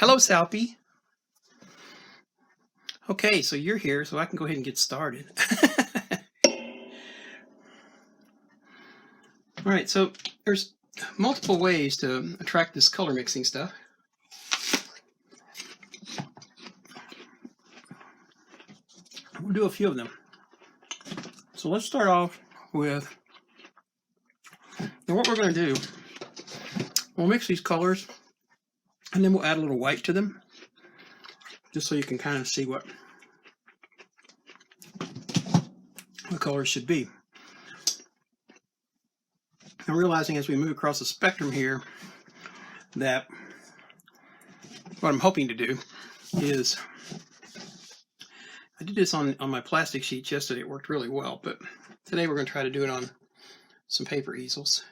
Hello, Salpy. Okay, so you're here, so I can go ahead and get started. All right, so there's multiple ways to attract this color mixing stuff. We'll do a few of them. So let's start off with, and what we're going to do, we'll mix these colors, and then we'll add a little white to them, just so you can kind of see what the colors should be. I'm realizing as we move across the spectrum here that what I'm hoping to do is, I did this on my plastic sheets yesterday, it worked really well, but today we're going to try to do it on some paper easels.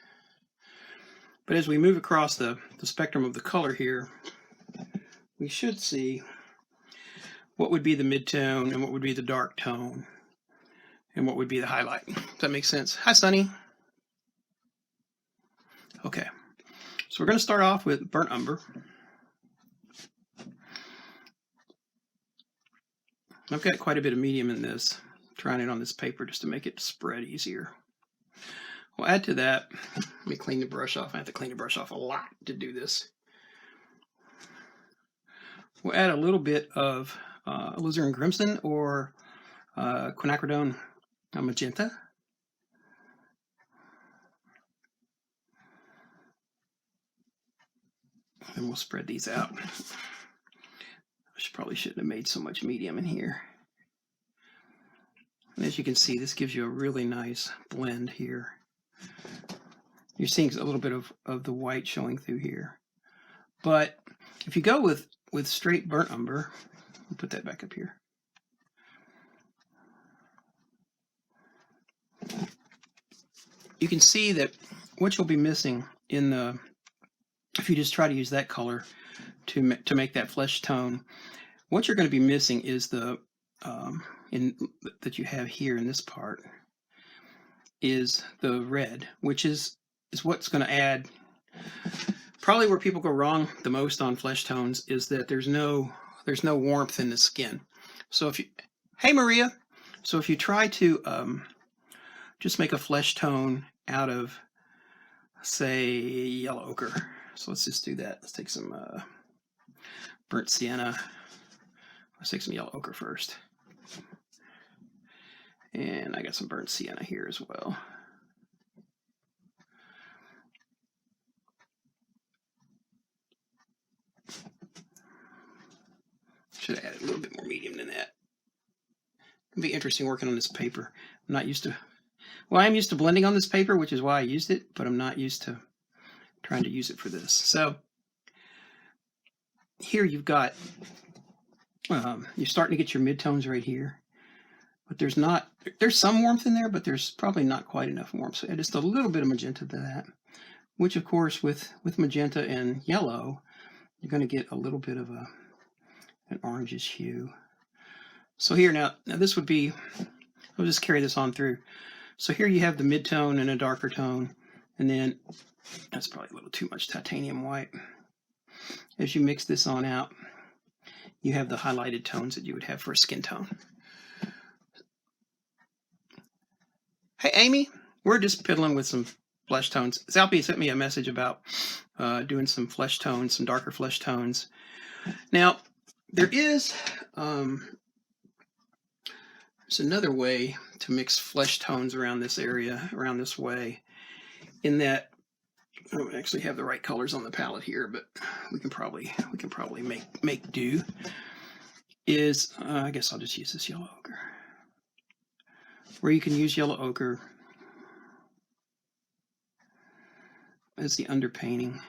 But as we move across the spectrum of the color here, we should see what would be the mid-tone and what would be the dark tone and what would be the highlight. Does that make sense? Hi, Sunny. Okay, so we're going to start off with burnt umber. I've got quite a bit of medium in this, trying it on this paper just to make it spread easier. We'll add to that, let me clean the brush off. I have to clean the brush off a lot to do this. We'll add a little bit of alizarin crimson or quinacridone magenta. And we'll spread these out. Probably shouldn't have made so much medium in here. And as you can see, this gives you a really nice blend here. You're seeing a little bit of the white showing through here. But if you go with straight burnt umber, I'll put that back up here. You can see that what you'll be missing in the, if you just try to use that color to make that flesh tone, what you're going to be missing is the that you have here in this part is the red, which is what's going to add. Probably where people go wrong the most on flesh tones is that there's no warmth in the skin. So if you, hey Maria, so if you try to just make a flesh tone out of, say, yellow ochre. So let's just do that. Let's take some burnt sienna. Let's take some yellow ochre first. And I got some burnt sienna here as well. Should have added a little bit more medium than that. It'll be interesting working on this paper. I'm not used to, well, I am used to blending on this paper, which is why I used it, but I'm not used to trying to use it for this. So here you've got, you're starting to get your midtones right here, but there's some warmth in there, but there's probably not quite enough warmth. So add just a little bit of magenta to that, which of course with magenta and yellow, you're going to get a little bit of an orangish hue. So here now this would be, I'll just carry this on through. So here you have the mid-tone and a darker tone, and then that's probably a little too much titanium white. As you mix this on out, you have the highlighted tones that you would have for a skin tone. Hey Amy, we're just piddling with some flesh tones. Salpy sent me a message about doing some flesh tones, some darker flesh tones. Now, there's another way to mix flesh tones around this area, around this way, in that I don't actually have the right colors on the palette here, but we can probably make do. Is I guess I'll just use this yellow ochre, where you can use yellow ochre as the underpainting,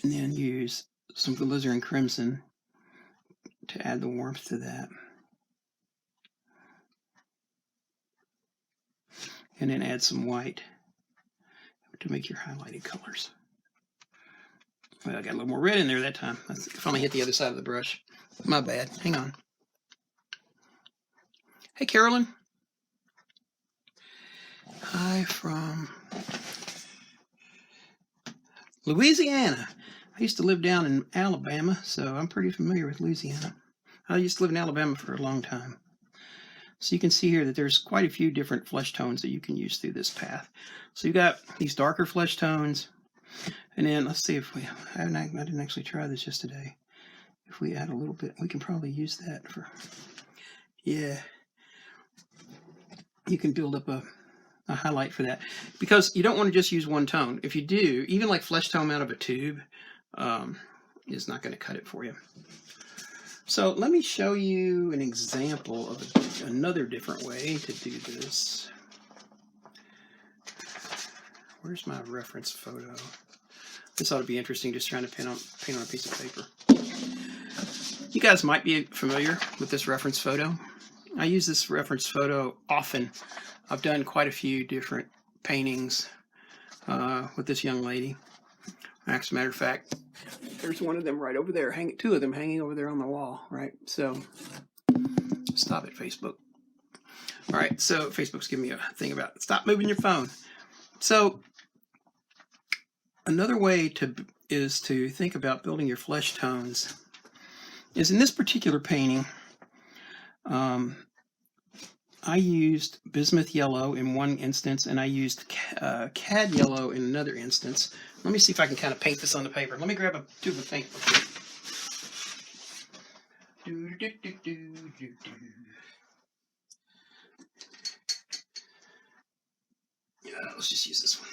and then use some alizarin crimson to add the warmth to that, and then add some white to make your highlighted colors. Well, I got a little more red in there that time. I finally hit the other side of the brush. My bad. Hang on. Hey, Carolyn. Hi from Louisiana. I used to live down in Alabama, so I'm pretty familiar with Louisiana. I used to live in Alabama for a long time. So you can see here that there's quite a few different flesh tones that you can use through this path. So you've got these darker flesh tones, and then let's see if I didn't actually try this just today. If we add a little bit, we can probably use that for, yeah. You can build up a highlight for that, because you don't want to just use one tone. If you do, even like flesh tone out of a tube is not going to cut it for you. So let me show you an example of another different way to do this. Where's my reference photo? This ought to be interesting, just trying to paint on a piece of paper. You guys might be familiar with this reference photo. I use this reference photo often. I've done quite a few different paintings with this young lady. As a matter of fact, there's one of them right over there, two of them hanging over there on the wall, right? So, stop it, Facebook. All right, so Facebook's giving me a thing about stop moving your phone. So, another way is to think about building your flesh tones is in this particular painting. I used bismuth yellow in one instance, and I used cad yellow in another instance. Let me see if I can kind of paint this on the paper. Let me grab a tube of paint. Yeah, let's just use this one.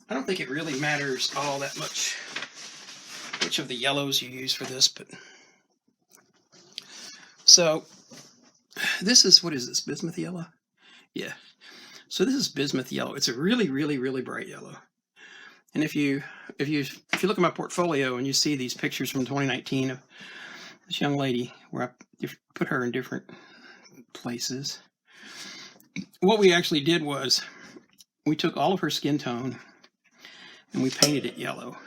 I don't think it really matters all that much which of the yellows you use for this, but so this is, what is this, bismuth yellow? Yeah. So this is bismuth yellow. It's a really, really, really bright yellow. And if you look at my portfolio and you see these pictures from 2019 of this young lady, where I put her in different places, what we actually did was we took all of her skin tone and we painted it yellow.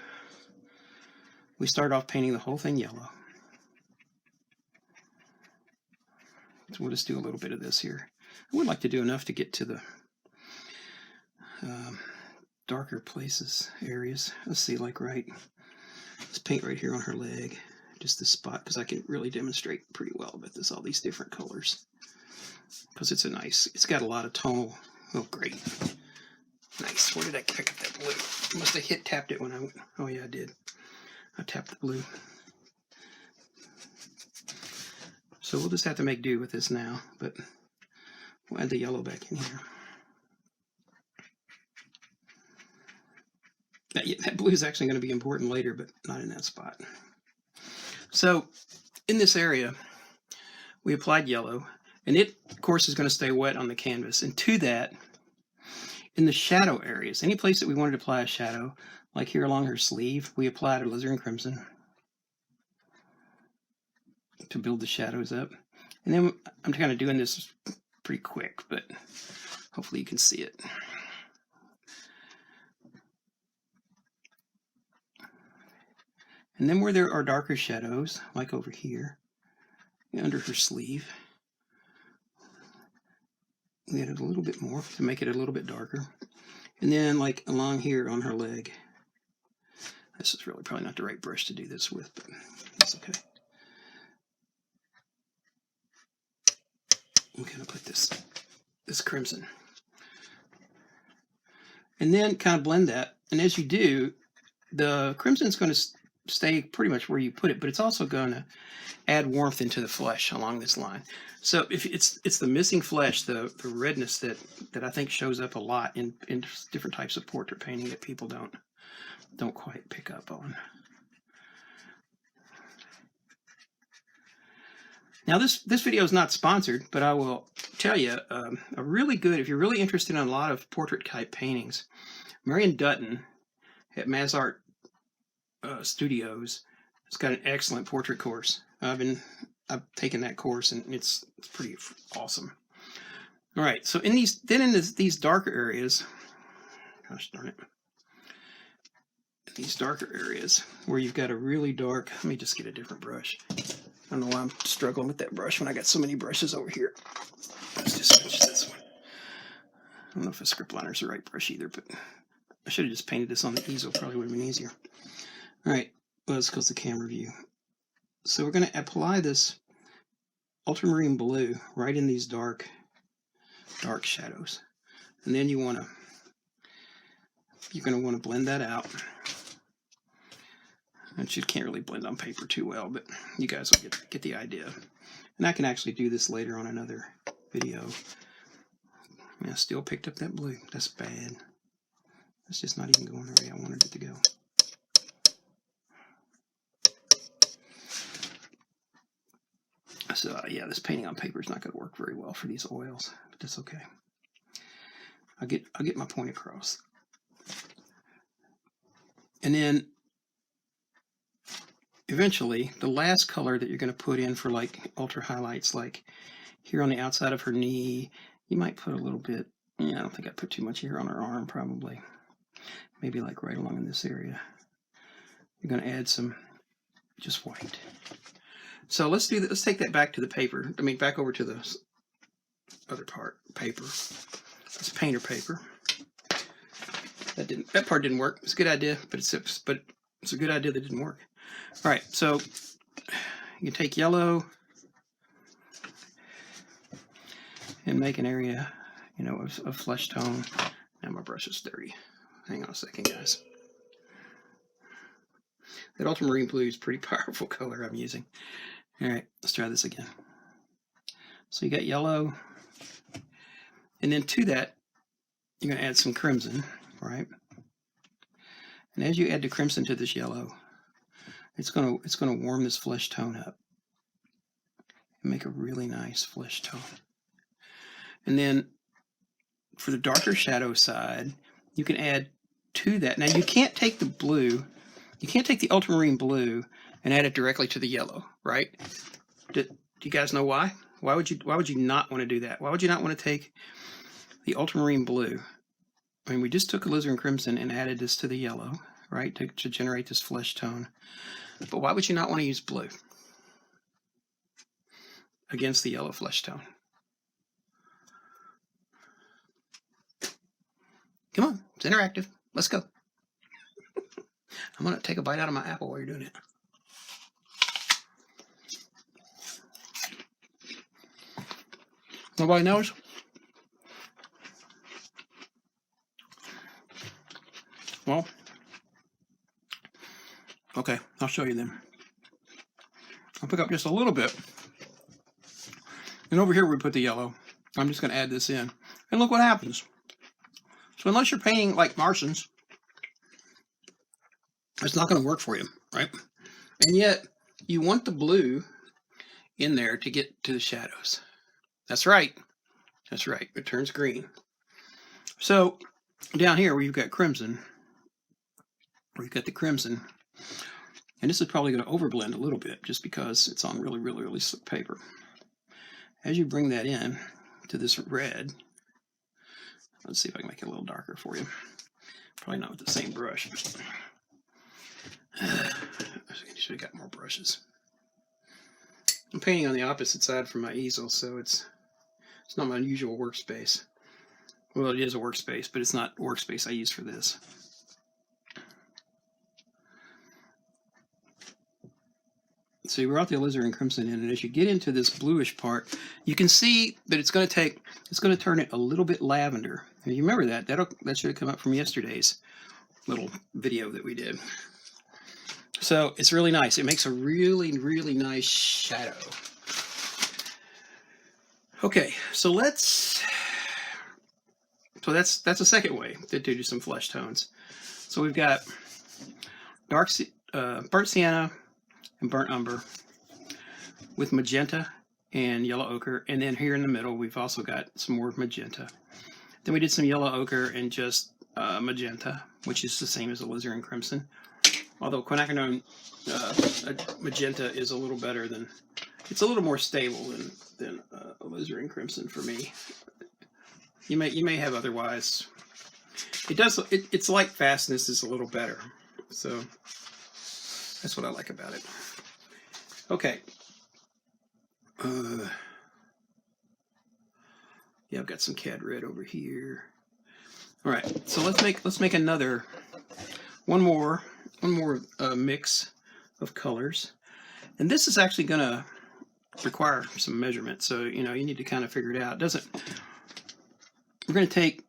We started off painting the whole thing yellow. So we'll just do a little bit of this here. I would like to do enough to get to the darker places, areas. Let's see, like let's paint right here on her leg, just this spot, because I can really demonstrate pretty well with this, all these different colors. Because it's got a lot of tonal, oh great. Nice, where did I pick up that blue? I must have tapped it when I went, oh yeah, I did. I tapped the blue. So we'll just have to make do with this now, but we'll add the yellow back in here. That blue is actually going to be important later, but not in that spot. So in this area, we applied yellow, and it, of course, is going to stay wet on the canvas. And to that, in the shadow areas, any place that we wanted to apply a shadow, like here along her sleeve, we applied alizarin crimson to build the shadows up. And then I'm kind of doing this pretty quick, but hopefully you can see it. And then where there are darker shadows, like over here, under her sleeve, we added a little bit more to make it a little bit darker. And then like along here on her leg. This is really probably not the right brush to do this with, but that's okay. I'm going to put this crimson. And then kind of blend that. And as you do, the crimson is going to stay pretty much where you put it, but it's also going to add warmth into the flesh along this line. So if it's the missing flesh, the redness that I think shows up a lot in different types of portrait painting that people don't quite pick up on. Now this video is not sponsored, but I will tell you a really good, if you're really interested in a lot of portrait type paintings, Marion Dutton at MazArt Studios has got an excellent portrait course. I've taken that course, and it's pretty awesome. All right, so in these darker areas, gosh darn it, these darker areas where you've got a really dark, let me just get a different brush. I don't know why I'm struggling with that brush when I got so many brushes over here. Let's just switch this one. I don't know if a script liner is the right brush either, but I should have just painted this on the easel, probably would have been easier. All right, well, it's because the camera view. So we're going to apply this ultramarine blue right in these dark shadows. And then you're going to want to blend that out. And you can't really blend on paper too well, but you guys will get the idea. And I can actually do this later on another video. I still picked up that blue. That's bad. It's just not even going the way I wanted it to go. So yeah, this painting on paper is not going to work very well for these oils, but that's okay. I'll get my point across. And then eventually, the last color that you're going to put in for like ultra highlights, like here on the outside of her knee, you might put a little bit. Yeah, I don't think I put too much here on her arm, probably. Maybe like right along in this area. You're going to add some just white. So let's do that. Let's take that back to the paper. I mean, back over to the other part, paper. It's painter paper. That part didn't work. It's a good idea, but it's a good idea that didn't work. All right, so you can take yellow and make an area, of flesh tone. Now my brush is dirty. Hang on a second, guys. That ultramarine blue is a pretty powerful color I'm using. All right, let's try this again. So you got yellow, and then to that, you're going to add some crimson, right? And as you add the crimson to this yellow, it's going to warm this flesh tone up and make a really nice flesh tone. And then for the darker shadow side, you can add to that. Now you can't take the blue, you can't take the ultramarine blue and add it directly to the yellow, right? Do you guys know why? Why would you not want to do that? Why would you not want to take the ultramarine blue? I mean, we just took alizarin crimson and added this to the yellow, right, to generate this flesh tone. But why would you not want to use blue against the yellow flesh tone? Come on, it's interactive. Let's go. I'm going to take a bite out of my apple while you're doing it. Nobody knows? Well, okay, I'll show you then. I'll pick up just a little bit. And over here we put the yellow. I'm just going to add this in. And look what happens. So unless you're painting like Martians, it's not going to work for you, right? And yet, you want the blue in there to get to the shadows. That's right. That's right. It turns green. So down here where you've got crimson, where you've got the crimson, and this is probably going to overblend a little bit just because it's on really, really, really slick paper. As you bring that in to this red, let's see if I can make it a little darker for you. Probably not with the same brush. I should have got more brushes. I'm painting on the opposite side from my easel, so it's not my usual workspace. Well, it is a workspace, but it's not workspace I use for this. So you brought the alizarin crimson in, and as you get into this bluish part, you can see that it's going to turn it a little bit lavender. And you remember that should have come up from yesterday's little video that we did. So it's really nice. It makes a really, really nice shadow. Okay, so that's a second way to do some flesh tones. So we've got burnt sienna and burnt umber with magenta and yellow ochre, and then here in the middle we've also got some more magenta. Then we did some yellow ochre and just magenta, which is the same as alizarin crimson. Although quinacridone magenta is a little better than, it's a little more stable than alizarin crimson for me. You may have otherwise. Its light fastness is a little better, so that's what I like about it. Okay. Yeah, I've got some cad red over here. All right, so let's make another one more mix of colors, and this is actually going to require some measurement. So you need to kind of figure it out. We're going to take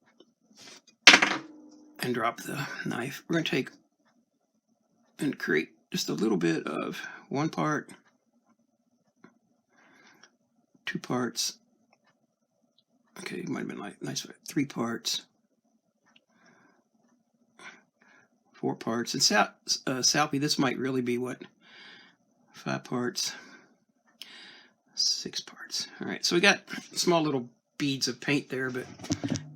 and drop the knife. We're going to take and create just a little bit of 1 part, 2 parts. Okay, it might have been like nice 3 parts, 4 parts. And Salpy, this might really be what, 5 parts, 6 parts. All right, so we got small little beads of paint there, but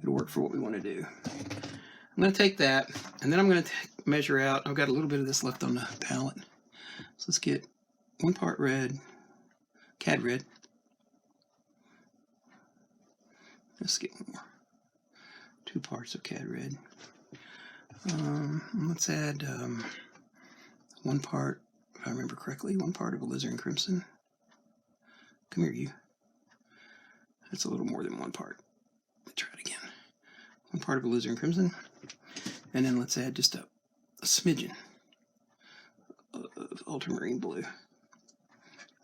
it'll work for what we want to do. I'm going to take that, and then I'm going to measure out. I've got a little bit of this left on the palette. So let's get 1 part red, Cad red. Let's get more. 2 parts of Cad red. Let's add 1 part, if I remember correctly, 1 part of alizarin crimson. Come here, you. That's a little more than 1 part. Let's try it again. 1 part of alizarin crimson. And then let's add just a smidgen of ultramarine blue.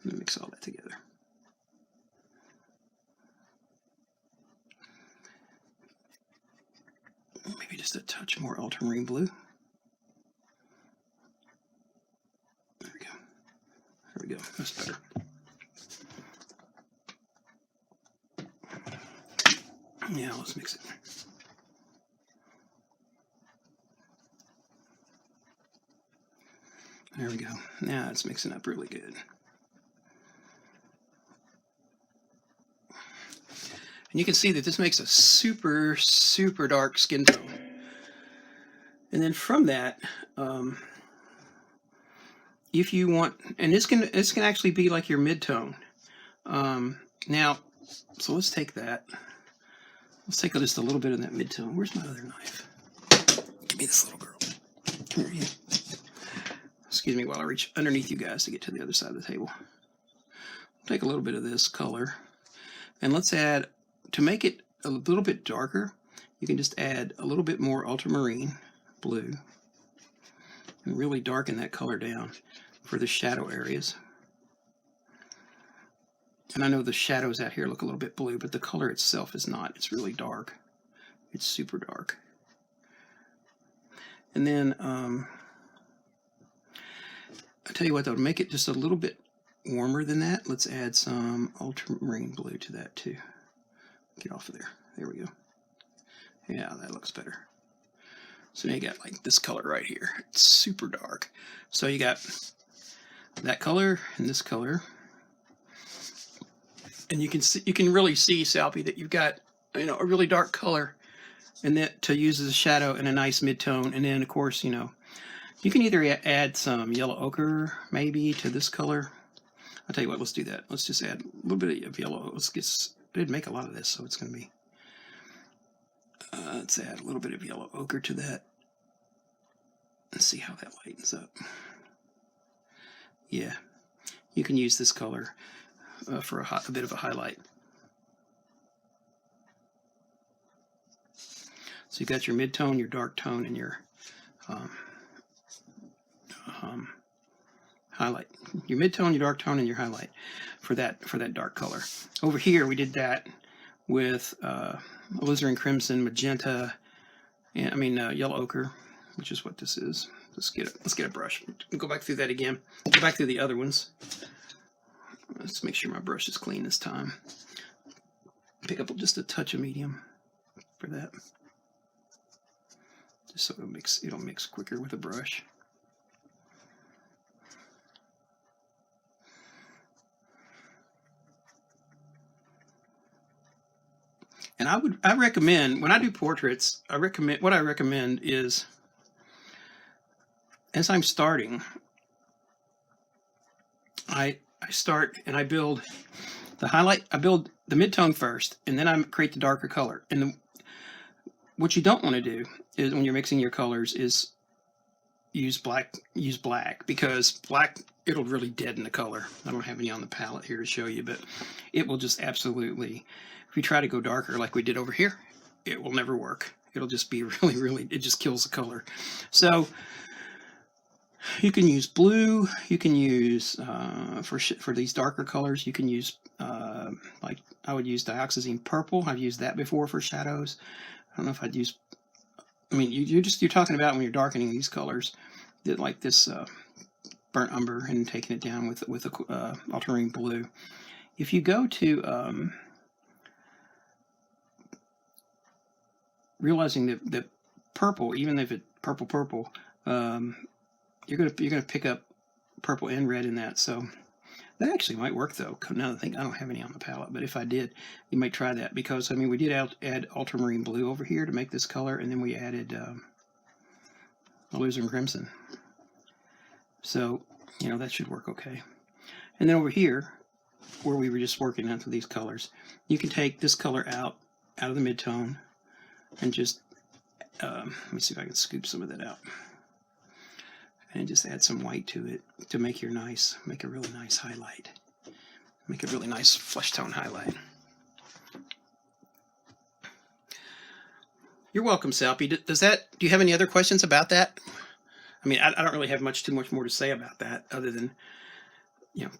And mix all that together. Maybe just a touch more ultramarine blue. There we go. There we go. That's better. Yeah, let's mix it. There we go. Now it's mixing up really good. And you can see that this makes a super, super dark skin tone. And then from that, if you want, and this can actually be like your mid-tone. Now, so let's take that. Let's take just a little bit of that mid-tone. Where's my other knife? Give me this little girl. Come here, you. Excuse me while I reach underneath you guys to get to the other side of the table. Take a little bit of this color, and let's add, to make it a little bit darker, you can just add a little bit more ultramarine blue and really darken that color down for the shadow areas. And I know the shadows out here look a little bit blue, but the color itself is not. It's really dark. It's super dark. And then I'll tell you what, though, to make it just a little bit warmer than that, let's add some ultramarine blue to that too. Get off of there. There we go. Yeah, that looks better. So now you got like this color right here. It's super dark. So you got that color and this color. And you can really see, Salpy, that you've got a really dark color, and that to use as a shadow and a nice mid-tone. And then of course you can either add some yellow ochre maybe to this color. I'll tell you what, let's do that. Let's just add a little bit of yellow. I didn't make a lot of this, so it's going to be, let's add a little bit of yellow ochre to that and see how that lightens up. Yeah, you can use this color for a bit of a highlight. So you've got your mid-tone, your dark tone, and your highlight. Your mid-tone, your dark tone, and your highlight for that dark color. Over here, we did that with alizarin crimson, magenta, and yellow ochre, which is what this is. Let's get a brush. Go back through that again. Go back through the other ones. Let's make sure my brush is clean this time. Pick up just a touch of medium for that, just so it'll mix quicker with a brush. And I recommend, when I do portraits, what I recommend is, as I'm starting, I start and I build the highlight. I build the mid-tone first, and then I create the darker color. And what you don't want to do is, when you're mixing your colors, is use black, because black, it'll really deaden the color. I don't have any on the palette here to show you, but it will just absolutely, if you try to go darker like we did over here, it will never work. It'll just be really, it just kills the color. So you can use blue. You can use, for these darker colors, you can use, like I would use dioxazine purple. I've used that before for shadows. I don't know if I'd use, I mean, you're talking about when you're darkening these colors, that like this burnt umber, and taking it down with a ultramarine blue. If you go to realizing that purple, even if it's purple, you're gonna pick up purple and red in that. So that actually might work though. Now that I think, I don't have any on the palette, but if I did, you might try that, because I mean we did add ultramarine blue over here to make this color, and then we added alizarin crimson. So you know that should work okay. And then over here, where we were just working out with these colors, you can take this color out of the midtone and just let me see if I can scoop some of that out and just add some white to it to make a really nice highlight, make a really nice flesh tone highlight. You're welcome, Salpy. Do you have any other questions about that? I mean, I don't really have too much more to say about that, other than, you know,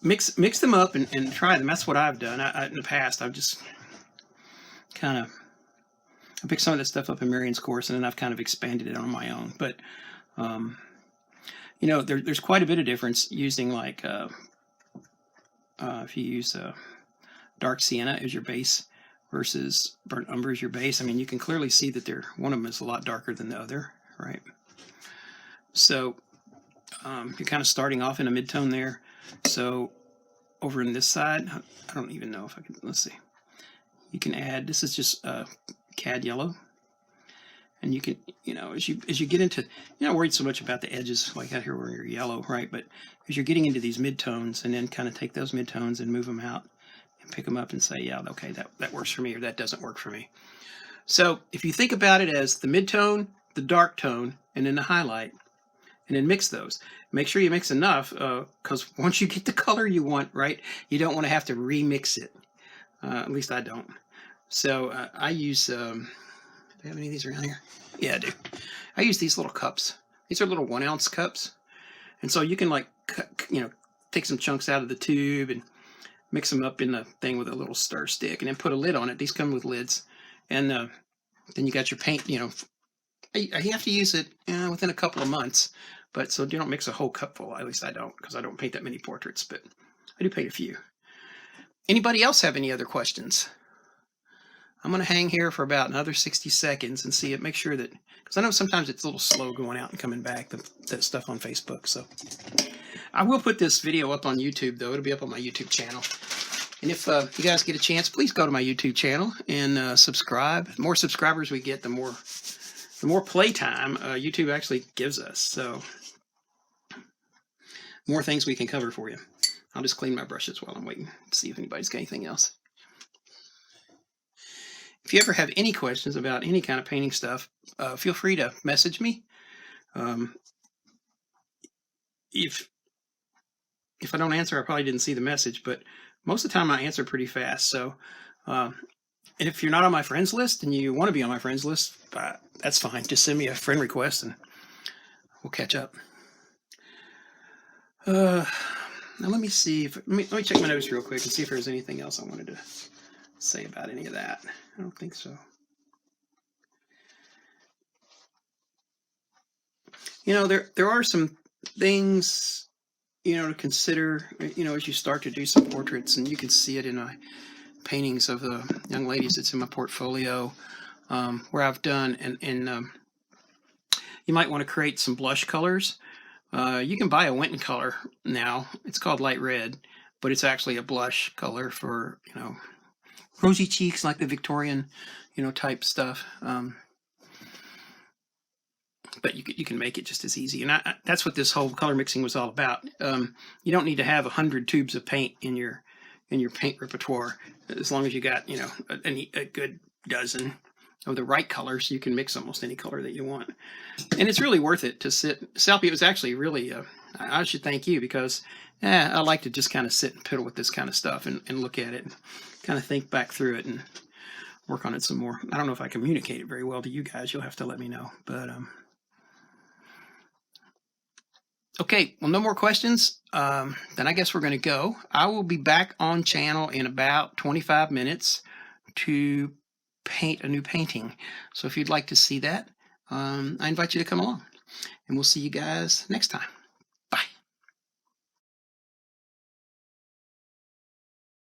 mix them up and try them. That's what I've done. In the past, I've just kind of, I picked some of this stuff up in Marian's course, and then I've kind of expanded it on my own. But you know, there's quite a bit of difference using, like if you use dark sienna as your base versus burnt umber as your base. I mean, you can clearly see that one of them is a lot darker than the other, right? So you're kind of starting off in a midtone there. So over in this side, I don't even know if I can, let's see. You can add, this is just cad yellow. And you can, you know, as you get into, you're not worried so much about the edges like out here where you're yellow, right? But as you're getting into these midtones, and then kind of take those midtones and move them out and pick them up and say, yeah, okay, that works for me, or that doesn't work for me. So if you think about it as the midtone, the dark tone, and then the highlight, and then mix those. Make sure you mix enough, because once you get the color you want, right, you don't want to have to remix it. At least I don't. So I use, do I have any of these around here? Yeah, I do. I use these little cups. These are little 1 ounce cups. And so you can, like, you know, take some chunks out of the tube and mix them up in the thing with a little stir stick, and then put a lid on it. These come with lids. And then you got your paint, you know. You have to use it within a couple of months, but so you don't mix a whole cup full. At least I don't, because I don't paint that many portraits, but I do paint a few. Anybody else have any other questions? I'm going to hang here for about another 60 seconds and see it. Make sure that, because I know sometimes it's a little slow going out and coming back, that stuff on Facebook. So I will put this video up on YouTube, though. It'll be up on my YouTube channel. And if you guys get a chance, please go to my YouTube channel and subscribe. The more subscribers we get, the more playtime YouTube actually gives us. So more things we can cover for you. I'll just clean my brushes while I'm waiting to see if anybody's got anything else. If you ever have any questions about any kind of painting stuff, feel free to message me. If I don't answer, I probably didn't see the message, but most of the time I answer pretty fast. So, and if you're not on my friends list and you want to be on my friends list, that's fine. Just send me a friend request and we'll catch up. Now let me see if, let me check my notes real quick and see if there's anything else I wanted to say about any of that. I don't think so. You know, there are some things, you know, to consider, you know, as you start to do some portraits, and you can see it in my paintings of the young ladies that's in my portfolio, where I've done, and you might want to create some blush colors. You can buy a Winton color now. It's called light red, but it's actually a blush color for, you know, rosy cheeks, like the Victorian, you know, type stuff. But you can make it just as easy. And that's what this whole color mixing was all about. You don't need to have 100 tubes of paint in your paint repertoire. As long as you got, you know, a good dozen of the right colors, you can mix almost any color that you want. And it's really worth it to sit. Salpy, it was actually really, I should thank you, because I like to just kind of sit and piddle with this kind of stuff and look at it and kind of think back through it. And work on it some more. I don't know if I communicate it very well to you guys. You'll have to let me know. But okay, well, no more questions. Then I guess we're going to go. I will be back on channel in about 25 minutes to paint a new painting. So if you'd like to see that, I invite you to come along, and we'll see you guys next time.